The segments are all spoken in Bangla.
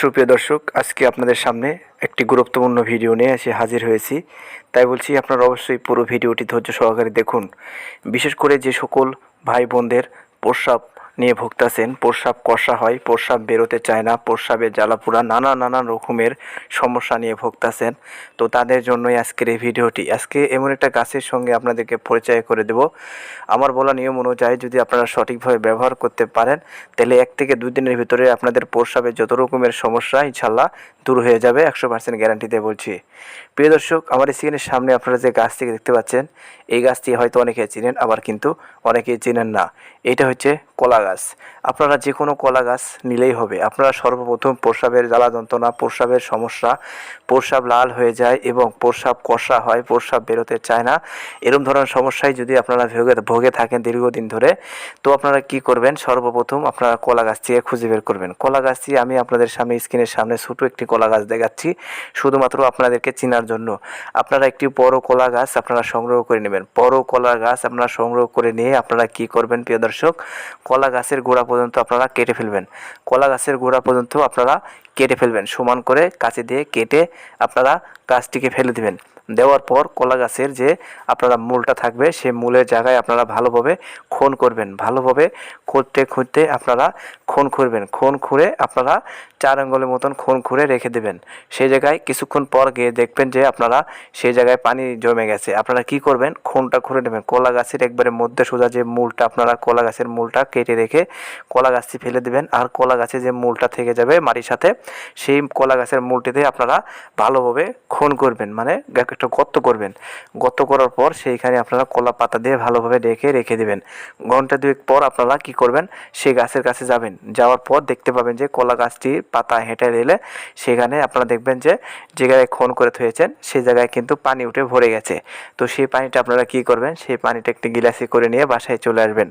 সুপ্রিয় দর্শক, আজকে আপনাদের সামনে একটি গুরুত্বপূর্ণ ভিডিও নিয়ে এসে হাজির হয়েছি। তাই বলছি, আপনারা অবশ্যই পুরো ভিডিওটি ধৈর্য সহকারে দেখুন। বিশেষ করে যে সকল ভাই বোনদের প্রস্রাব নিয়ে ভুগতেছেন, প্রস্রাব কষা হয়, প্রস্রাব বেরোতে চায় না, প্রস্রাবের জ্বালাপোড়া, নানান রকমের সমস্যা নিয়ে ভুগতেছেন, তো তাদের জন্যই আজকের এই ভিডিওটি। আজকে এমন একটা গাছের সঙ্গে আপনাদেরকে পরিচয় করে দেব। আমার বলা নিয়ম অনুযায়ী যদি আপনারা সঠিকভাবে ব্যবহার করতে পারেন, তাহলে 1 থেকে 2 দিনের ভিতরে আপনাদের প্রস্রাবের যত রকমের সমস্যা ইনশাল্লাহ দূর হয়ে যাবে, 100% গ্যারান্টি দিয়ে বলছি। প্রিয় দর্শক, আমার স্ক্রিনের সামনে আপনারা যে গাছটিকে দেখতে পাচ্ছেন, এই গাছটি হয়তো অনেকে চিনেন, আবার কিন্তু অনেকেই চিনেন না। এটা হচ্ছে কলা গাছ। আপনারা যে কোনো কলা গাছ নিলেই হবে। আপনারা সর্বপ্রথম প্রস্রাবের জ্বালা যন্ত্রণা, প্রস্রাবের সমস্যা, প্রস্রাব লাল হয়ে যায় এবং প্রস্রাব কষা হয়, প্রস্রাব বেরোতে চায় না, এরকম ধরনের সমস্যায় যদি আপনারা ভোগে থাকেন দীর্ঘদিন ধরে, তো আপনারা কি করবেন? সর্বপ্রথম আপনারা কলা গাছটিকে খুঁজে বের করবেন। কলা গাছটি আমি আপনাদের সামনে স্ক্রিনের সামনে ছোটো একটি কলা গাছ দেখাচ্ছি, শুধুমাত্র আপনাদেরকে চেনার জন্য। আপনারা একটি বড় কলা গাছ আপনারা সংগ্রহ করে নেবেন। বড় কলা গাছ আপনারা সংগ্রহ করে নিয়ে আপনারা কি করবেন প্রিয় দর্শক? কলা গাছের গোড়া পর্যন্ত আপনারা কেটে ফেলবেন। কলা গাছের গোড়া পর্যন্ত আপনারা কেটে ফেলবেন, সমান করে কাঁচি দিয়ে কেটে আপনারা গাছটিকে ফেলে দিবেন। দেওয়ার পর কলা গাছের যে আপনারা মূলটা থাকবে, সেই মূলের জায়গায় আপনারা ভালোভাবে খোন করবেন। ভালোভাবে খুঁড়তে আপনারা খোন খুঁড়বেন। খোন খুঁড়ে আপনারা 4 আঙ্গুলের মতন খোন খুঁড়ে রেখে দেবেন। সেই জায়গায় কিছুক্ষণ পর গিয়ে দেখবেন যে আপনারা সেই জায়গায় পানি জমে গেছে। আপনারা কি করবেন? খোনটা খুঁড়ে নেবেন। কলা গাছের একবারে মধ্যে সোজা যে মূলটা, আপনারা কলা গাছের মূলটা কেটে রেখে কলা গাছটি ফেলে দেবেন। আর কলা গাছে যে মূলটা থেকে যাবে মাটির সাথে, সেই কলা গাছের মূলটিতে আপনারা ভালোভাবে খোন করবেন, মানে একটা গর্ত করবেন। গর্ত করার পর সেইখানে আপনারা কলা পাতা দিয়ে ভালোভাবে রেখে দেবেন। ঘন্টা 2 পর আপনারা কি করবেন? সেই গাছের কাছে যাবেন। যাওয়ার পর দেখতে পাবেন যে কলা গাছটি পাতা হেঁটে এলে সেখানে আপনারা দেখবেন যে জায়গায় খোন করে থুয়েছেন সেই জায়গায় কিন্তু পানি উঠে ভরে গেছে। তো সেই পানিটা আপনারা কি করবেন? সেই পানিটা একটি গিলাসে করে নিয়ে বাসায় চলে আসবেন।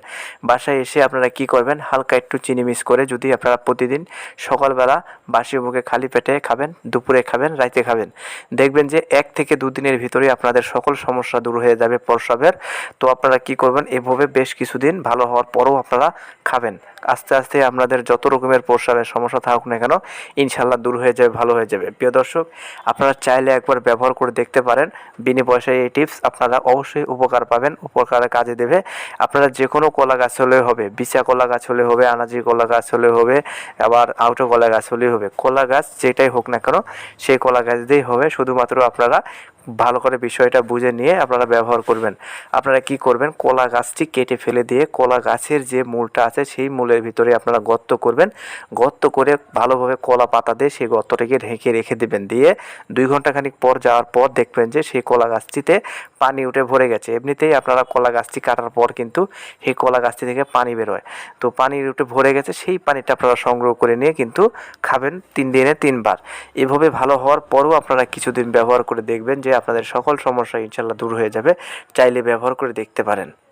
বাসায় এসে আপনারা কি করবেন? হালকা একটু চিনি মিক্স করে, যদি আপনারা প্রতিদিন সকালবেলা বাসি মুখে খালি পেটে খাবেন, দুপুরে খাবেন, রাতে খাবেন, দেখবেন যে 1 থেকে 2 দিনের ভিতরেই আপনাদের সকল সমস্যা দূর হয়ে যাবে প্রস্রাবের। তো আপনারা কি করবেন? এভাবে বেশ কিছুদিন ভালো হওয়ার পরও আপনারা খাবেন। আস্তে আস্তে আপনাদের যত রকমের প্রস্রাবের সমস্যা থাকুক না কেন, ইনশাল্লাহ দূর হয়ে যাবে, ভালো হয়ে যাবে। প্রিয় দর্শক, আপনারা চাইলে একবার ব্যবহার করে দেখতে পারেন। বিনা পয়সায় এই টিপস আপনারা অবশ্যই উপকার পাবেন, উপকারে কাজে দেবে। আপনারা যে কোনো কলা গাছ হলে হবে, বিচা কলা গাছ হলে হবে, আনাজি কলা গাছ হলে হবে, আবার আউটো কলা গাছ হলেই হবে। কলা গাছ যেটাই হোক না কেন, সেই কলা গাছ দিয়েই হবে। শুধুমাত্র আপনারা ভালো করে বিষয়টা বুঝে নিয়ে আপনারা ব্যবহার করবেন। আপনারা কি করবেন? কলা গাছটি কেটে ফেলে দিয়ে কলা গাছের যে মূলটা আছে সেই মূলের ভিতরে আপনারা গর্ত করবেন। গর্ত করে ভালোভাবে কলা পাতা দিয়ে সেই গর্তটাকে ঢেকে রেখে দেবেন। দিয়ে 2 ঘন্টা খানিক পর যাওয়ার পর দেখবেন যে সেই কলা গাছটিতে পানি উঠে ভরে গেছে। এমনিতেই আপনারা কলা গাছটি কাটার পর কিন্তু সেই কলা গাছটি থেকে পানি বেরোয়। তো পানি উঠে ভরে গেছে, সেই পানিটা আপনারা সংগ্রহ করে নিয়ে কিন্তু খাবেন 3 দিনে 3 বার। এভাবে ভালো হওয়ার পরও আপনারা কিছুদিন ব্যবহার করে দেখবেন যে আপনাদের সকল সমস্যা ইনশাল্লাহ দূর হয়ে যাবে। চাইলে ব্যবহার করে দেখতে পারেন।